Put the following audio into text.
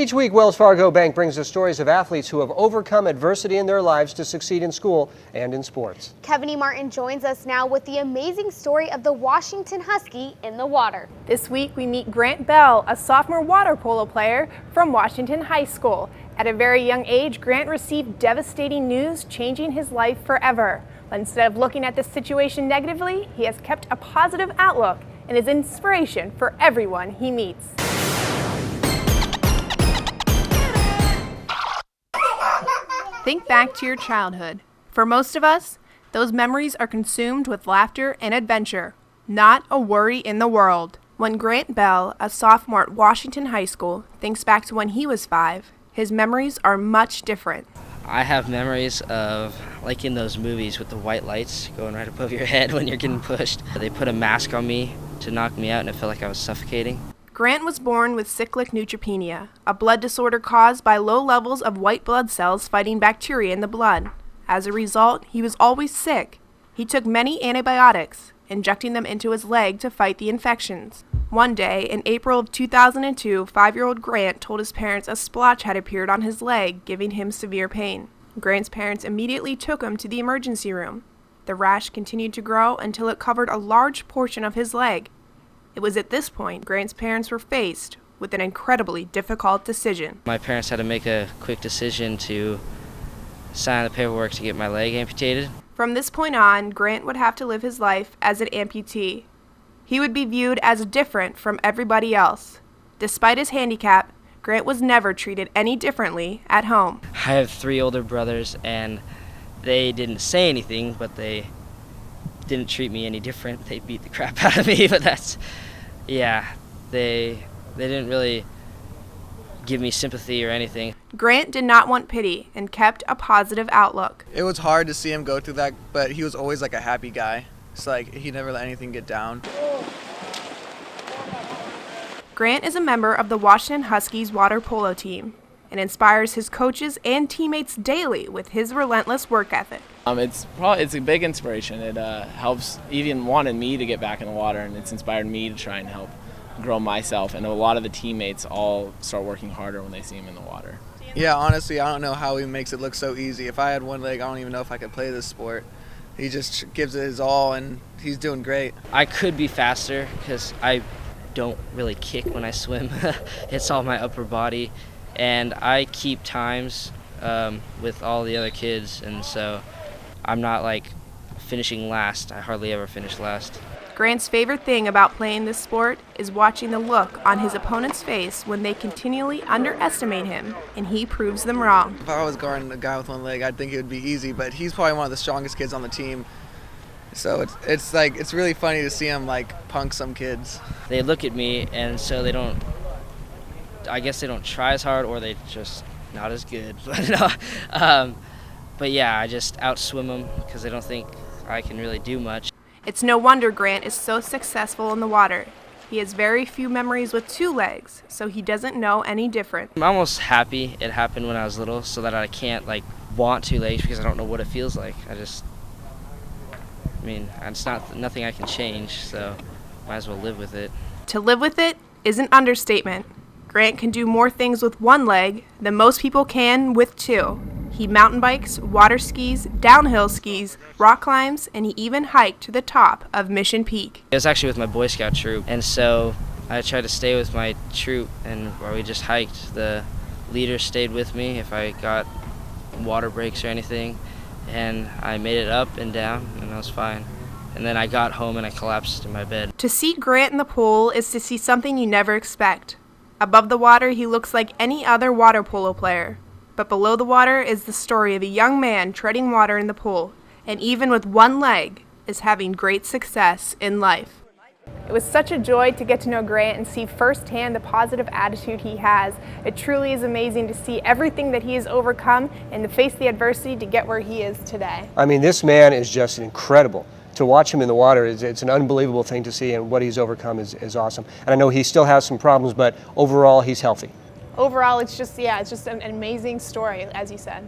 Each week, Wells Fargo Bank brings us stories of athletes who have overcome adversity in their lives to succeed in school and in sports. Kevin E. Martin joins us now with the amazing story of the Washington Husky in the water. This week, we meet Grant Beall, a sophomore water polo player from Washington High School. At a very young age, Grant received devastating news, changing his life forever. But instead of looking at this situation negatively, he has kept a positive outlook and is inspiration for everyone he meets. Think back to your childhood. For most of us, those memories are consumed with laughter and adventure, not a worry in the world. When Grant Beall, a sophomore at Washington High School, thinks back to when he was 5, his memories are much different. I have memories of, like in those movies with the white lights going right above your head when you're getting pushed. They put a mask on me to knock me out and it felt like I was suffocating. Grant was born with cyclic neutropenia, a blood disorder caused by low levels of white blood cells fighting bacteria in the blood. As a result, he was always sick. He took many antibiotics, injecting them into his leg to fight the infections. One day, in April of 2002, 5-year-old Grant told his parents a splotch had appeared on his leg, giving him severe pain. Grant's parents immediately took him to the emergency room. The rash continued to grow until it covered a large portion of his leg. It was at this point Grant's parents were faced with an incredibly difficult decision. My parents had to make a quick decision to sign the paperwork to get my leg amputated. From this point on, Grant would have to live his life as an amputee. He would be viewed as different from everybody else. Despite his handicap, Grant was never treated any differently at home. I have 3 older brothers and they didn't say anything, but they didn't treat me any different. They beat the crap out of me, but that's, yeah, they didn't really give me sympathy or anything. Grant did not want pity and kept a positive outlook. It was hard to see him go through that, but he was always like a happy guy. It's like he never let anything get down. Grant is a member of the Washington Huskies water polo team and inspires his coaches and teammates daily with his relentless work ethic. It's a big inspiration. It helps, even wanted me to get back in the water, and it's inspired me to try and help grow myself. And a lot of the teammates all start working harder when they see him in the water. Yeah, honestly, I don't know how he makes it look so easy. If I had one leg, I don't even know if I could play this sport. He just gives it his all, and he's doing great. I could be faster because I don't really kick when I swim. It's all my upper body, and I keep times with all the other kids, and so I'm not like finishing last. I hardly ever finish last. Grant's favorite thing about playing this sport is watching the look on his opponent's face when they continually underestimate him and he proves them wrong. If I was guarding a guy with one leg, I'd think it would be easy, but he's probably one of the strongest kids on the team. So it's really funny to see him like punk some kids. They look at me, and so I guess they don't try as hard, or they just not as good. But yeah, I just outswim them because they don't think I can really do much. It's no wonder Grant is so successful in the water. He has very few memories with 2 legs, so he doesn't know any different. I'm almost happy it happened when I was little, so that I can't like want 2 legs because I don't know what it feels like. It's nothing I can change, so might as well live with it. To live with it is an understatement. Grant can do more things with 1 leg than most people can with 2. He mountain bikes, water skis, downhill skis, rock climbs, and he even hiked to the top of Mission Peak. It was actually with my Boy Scout troop, and so I tried to stay with my troop, and while we just hiked, the leader stayed with me if I got water breaks or anything, and I made it up and down, and I was fine. And then I got home and I collapsed in my bed. To see Grant in the pool is to see something you never expect. Above the water, he looks like any other water polo player. But below the water is the story of a young man treading water in the pool, and even with 1 leg, is having great success in life. It was such a joy to get to know Grant and see firsthand the positive attitude he has. It truly is amazing to see everything that he has overcome and to face the adversity to get where he is today. I mean, this man is just incredible. To watch him in the water, it's an unbelievable thing to see, and what he's overcome is awesome. And I know he still has some problems, but overall, he's healthy. Overall, it's just an amazing story, as you said.